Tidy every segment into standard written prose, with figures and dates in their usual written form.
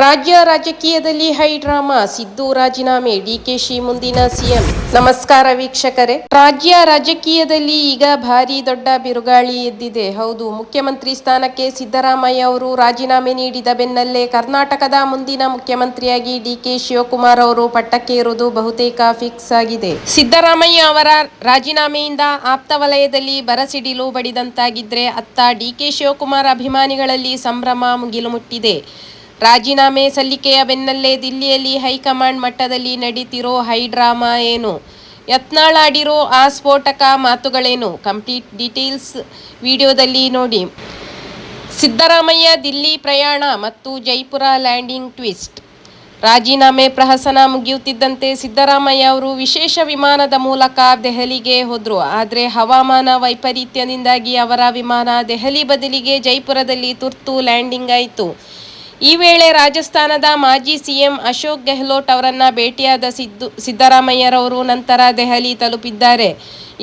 ರಾಜ್ಯ ರಾಜಕೀಯದಲ್ಲಿ high drama, Siddu ರಾಜೀನಾಮೆ, ಡಿಕೆಶಿ ಮುಂದಿನ ಸಿಎಂ. ನಮಸ್ಕಾರ ವೀಕ್ಷಕರೇ. ರಾಜ್ಯ ರಾಜಕೀಯದಲ್ಲಿ ಈಗ ಭಾರಿ ದೊಡ್ಡ ಬಿರುಗಾಳಿ ಎದ್ದಿದೆ. ಹೌದು, ಮುಖ್ಯಮಂತ್ರಿ ಸ್ಥಾನಕ್ಕೆ ಸಿದ್ದರಾಮಯ್ಯ ಅವರು ರಾಜೀನಾಮೆ ನೀಡಿದ ಬೆನ್ನಲ್ಲೇ ಕರ್ನಾಟಕದ ಮುಂದಿನ ಮುಖ್ಯಮಂತ್ರಿಯಾಗಿ ಡಿಕೆ ಶಿವಕುಮಾರ್ ಅವರು ಪಟ್ಟಕ್ಕೇರುವುದು ಬಹುತೇಕ ಫಿಕ್ಸ್ ಆಗಿದೆ. ಸಿದ್ದರಾಮಯ್ಯ ಅವರ ರಾಜೀನಾಮೆಯಿಂದ ಆಪ್ತ ವಲಯದಲ್ಲಿ ಬರಸಿಡಿಲು ಬಡಿದಂತಾಗಿದ್ರೆ, ಅತ್ತ ಡಿಕೆ ಶಿವಕುಮಾರ್ ಅಭಿಮಾನಿಗಳಲ್ಲಿ ಸಂಭ್ರಮ ಮುಗಿಲು ಮುಟ್ಟಿದೆ. ರಾಜೀನಾಮೆ ಸಲ್ಲಿಕೆಯ ಬೆನ್ನಲ್ಲೇ ದಿಲ್ಲಿಯಲ್ಲಿ ಹೈಕಮಾಂಡ್ ಮಟ್ಟದಲ್ಲಿ ನಡೀತಿರೋ ಹೈ ಡ್ರಾಮಾ ಏನು? ಯತ್ನಾಳ್ ಆಡಿರೋ ಆ ಸ್ಫೋಟಕ ಮಾತುಗಳೇನು? ಕಂಪ್ಲೀಟ್ ಡೀಟೇಲ್ಸ್ ವಿಡಿಯೋದಲ್ಲಿ ನೋಡಿ. ಸಿದ್ದರಾಮಯ್ಯ ದಿಲ್ಲಿ ಪ್ರಯಾಣ ಮತ್ತು ಜೈಪುರ ಲ್ಯಾಂಡಿಂಗ್ ಟ್ವಿಸ್ಟ್. ರಾಜೀನಾಮೆ ಪ್ರಹಸನ ಮುಗಿಯುತ್ತಿದ್ದಂತೆ ಸಿದ್ದರಾಮಯ್ಯ ಅವರು ವಿಶೇಷ ವಿಮಾನದ ಮೂಲಕ ದೆಹಲಿಗೆ ಹೋದ್ರು. ಆದರೆ ಹವಾಮಾನ ವೈಪರೀತ್ಯದಿಂದಾಗಿ ಅವರ ವಿಮಾನ ದೆಹಲಿ ಬದಲಿಗೆ ಜೈಪುರದಲ್ಲಿ ತುರ್ತು ಲ್ಯಾಂಡಿಂಗ್ ಆಯಿತು. ಈ ವೇಳೆ ರಾಜಸ್ಥಾನದ ಮಾಜಿ ಸಿಎಂ ಅಶೋಕ್ ಗೆಹ್ಲೋಟ್ ಅವರನ್ನ ಭೇಟಿಯಾದ ಸಿದ್ದರಾಮಯ್ಯರವರು ನಂತರ ದೆಹಲಿ ತಲುಪಿದ್ದಾರೆ.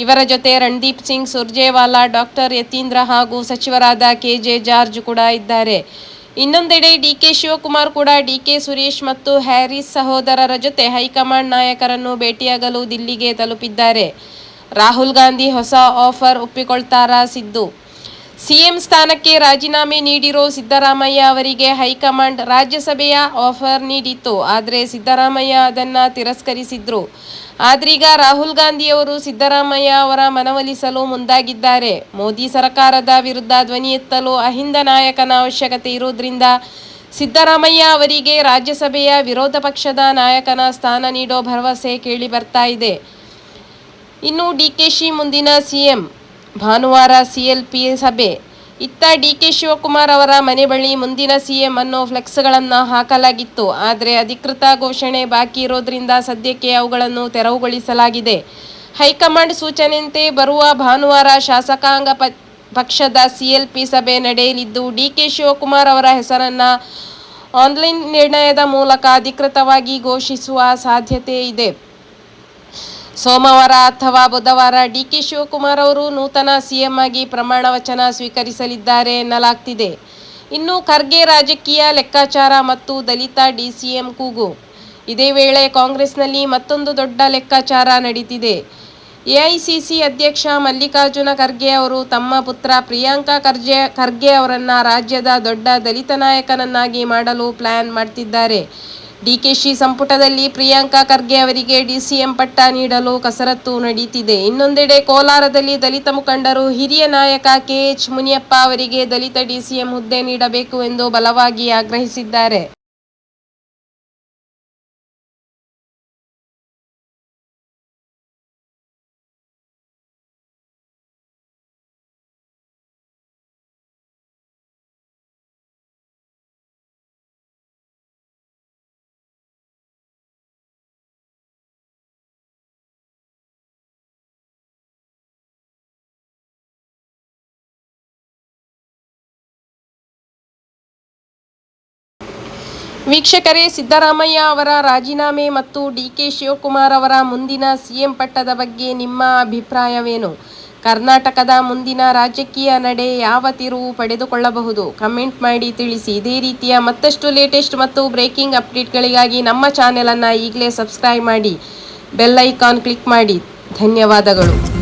ಇವರ ಜೊತೆ ರಣದೀಪ್ ಸಿಂಗ್ ಸುರ್ಜೇವಾಲಾ, ಡಾಕ್ಟರ್ ಯತೀಂದ್ರ ಹಾಗೂ ಸಚಿವರಾದ ಕೆಜೆ ಜಾರ್ಜ್ ಕೂಡ ಇದ್ದಾರೆ. ಇನ್ನೊಂದೆಡೆ ಡಿಕೆ ಶಿವಕುಮಾರ್ ಕೂಡ ಡಿಕೆ ಸುರೇಶ್ ಮತ್ತು ಹ್ಯಾರಿಸ್ ಸಹೋದರರ ಜೊತೆ ಹೈಕಮಾಂಡ್ ನಾಯಕರನ್ನು ಭೇಟಿಯಾಗಲು ದಿಲ್ಲಿಗೆ ತಲುಪಿದ್ದಾರೆ. ರಾಹುಲ್ ಗಾಂಧಿ ಹೊಸ ಆಫರ್ ಒಪ್ಪಿಕೊಳ್ತಾರಾ? ಸಿದ್ದು ಸಿಎಂ ಸ್ಥಾನಕ್ಕೆ ರಾಜೀನಾಮೆ ನೀಡಿರೋ ಸಿದ್ದರಾಮಯ್ಯ ಅವರಿಗೆ ಹೈಕಮಾಂಡ್ ರಾಜ್ಯಸಭೆಯ ಆಫರ್ ನೀಡಿತ್ತು. ಆದರೆ ಸಿದ್ದರಾಮಯ್ಯ ಅದನ್ನು ತಿರಸ್ಕರಿಸಿದ್ರು. ಆದ್ರೀಗ ರಾಹುಲ್ ಗಾಂಧಿಯವರು ಸಿದ್ದರಾಮಯ್ಯ ಅವರ ಮನವೊಲಿಸಲು ಮುಂದಾಗಿದ್ದಾರೆ. ಮೋದಿ ಸರ್ಕಾರದ ವಿರುದ್ಧ ಧ್ವನಿ ಎತ್ತಲು ಅಹಿಂದ ನಾಯಕನ ಅವಶ್ಯಕತೆ ಇರೋದ್ರಿಂದ ಸಿದ್ದರಾಮಯ್ಯ ಅವರಿಗೆ ರಾಜ್ಯಸಭೆಯ ವಿರೋಧ ಪಕ್ಷದ ನಾಯಕನ ಸ್ಥಾನ ನೀಡೋ ಭರವಸೆ ಕೇಳಿ ಬರ್ತಾ ಇದೆ. ಇನ್ನು ಡಿಕೆಶಿ ಮುಂದಿನ ಸಿಎಂ. ಭಾನುವಾರ ಸಿಎಲ್ಪಿ ಸಭೆ. ಇತ್ತ ಡಿಕೆ ಶಿವಕುಮಾರ್ ಅವರ ಮನೆ ಬಳಿ ಮುಂದಿನ ಸಿಎಂ ಅನ್ನೋ ಫ್ಲೆಕ್ಸ್ಗಳನ್ನು ಹಾಕಲಾಗಿತ್ತು. ಆದರೆ ಅಧಿಕೃತ ಘೋಷಣೆ ಬಾಕಿ ಇರೋದ್ರಿಂದ ಸದ್ಯಕ್ಕೆ ಅವುಗಳನ್ನು ತೆರವುಗೊಳಿಸಲಾಗಿದೆ. ಹೈಕಮಾಂಡ್ ಸೂಚನೆಯಂತೆ ಬರುವ ಭಾನುವಾರ ಶಾಸಕಾಂಗ ಪಕ್ಷದ ಸಿಎಲ್ಪಿ ಸಭೆ ನಡೆಯಲಿದ್ದು, ಡಿಕೆ ಶಿವಕುಮಾರ್ ಅವರ ಹೆಸರನ್ನು ಆನ್ಲೈನ್ ನಿರ್ಣಯದ ಮೂಲಕ ಅಧಿಕೃತವಾಗಿ ಘೋಷಿಸುವ ಸಾಧ್ಯತೆ ಇದೆ. ಸೋಮವಾರ ಅಥವಾ ಬುಧವಾರ ಡಿಕೆ ಶಿವಕುಮಾರ್ ಅವರು ನೂತನ ಸಿಎಂ ಆಗಿ ಪ್ರಮಾಣ ವಚನ ಸ್ವೀಕರಿಸಲಿದ್ದಾರೆ ಎನ್ನಲಾಗ್ತಿದೆ. ಇನ್ನು ಖರ್ಗೆ ರಾಜಕೀಯ ಲೆಕ್ಕಾಚಾರ ಮತ್ತು ದಲಿತ ಡಿಸಿಎಂ ಕೂಗು. ಇದೇ ವೇಳೆ ಕಾಂಗ್ರೆಸ್ನಲ್ಲಿ ಮತ್ತೊಂದು ದೊಡ್ಡ ಲೆಕ್ಕಾಚಾರ ನಡೀತಿದೆ. ಎಐಸಿಸಿ ಅಧ್ಯಕ್ಷ ಮಲ್ಲಿಕಾರ್ಜುನ ಖರ್ಗೆ ಅವರು ತಮ್ಮ ಪುತ್ರ ಪ್ರಿಯಾಂಕ ಖರ್ಗೆ ಅವರನ್ನ ರಾಜ್ಯದ ದೊಡ್ಡ ದಲಿತ ನಾಯಕನನ್ನಾಗಿ ಮಾಡಲು ಪ್ಲಾನ್ ಮಾಡ್ತಿದ್ದಾರೆ. ಡಿಕೆಶಿ ಸಂಪುಟದಲ್ಲಿ ಪ್ರಿಯಾಂಕ ಖರ್ಗೆ ಅವರಿಗೆ ಡಿಸಿಎಂ ಪಟ್ಟ ನೀಡಲು ಕಸರತ್ತು ನಡೀತಿದೆ. ಇನ್ನೊಂದೆಡೆ ಕೋಲಾರದಲ್ಲಿ ದಲಿತ ಮುಖಂಡರು ಹಿರಿಯ ನಾಯಕ ಕೆಎಚ್ ಮುನಿಯಪ್ಪ ಅವರಿಗೆ ದಲಿತ ಡಿಸಿಎಂ ಹುದ್ದೆ ನೀಡಬೇಕು ಎಂದು ಬಲವಾಗಿ ಆಗ್ರಹಿಸಿದ್ದಾರೆ. ವೀಕ್ಷಕರೇ, ಸಿದ್ದರಾಮಯ್ಯ ಅವರ ರಾಜೀನಾಮೆ ಮತ್ತು ಡಿಕೆ ಶಿವಕುಮಾರ್ ಅವರ ಮುಂದಿನ ಸಿಎಂ ಪಟ್ಟದ ಬಗ್ಗೆ ನಿಮ್ಮ ಅಭಿಪ್ರಾಯವೇನು? ಕರ್ನಾಟಕದ ಮುಂದಿನ ರಾಜಕೀಯ ನಡೆ ಯಾವ ತಿರುವು ಪಡೆದುಕೊಳ್ಳಬಹುದು? ಕಮೆಂಟ್ ಮಾಡಿ ತಿಳಿಸಿ. ಇದೇ ರೀತಿಯ ಮತ್ತಷ್ಟು ಲೇಟೆಸ್ಟ್ ಮತ್ತು ಬ್ರೇಕಿಂಗ್ ಅಪ್ಡೇಟ್ಗಳಿಗಾಗಿ ನಮ್ಮ ಚಾನೆಲ್ ಅನ್ನು ಈಗಲೇ ಸಬ್ಸ್ಕ್ರೈಬ್ ಮಾಡಿ, ಬೆಲ್ ಐಕಾನ್ ಕ್ಲಿಕ್ ಮಾಡಿ. ಧನ್ಯವಾದಗಳು.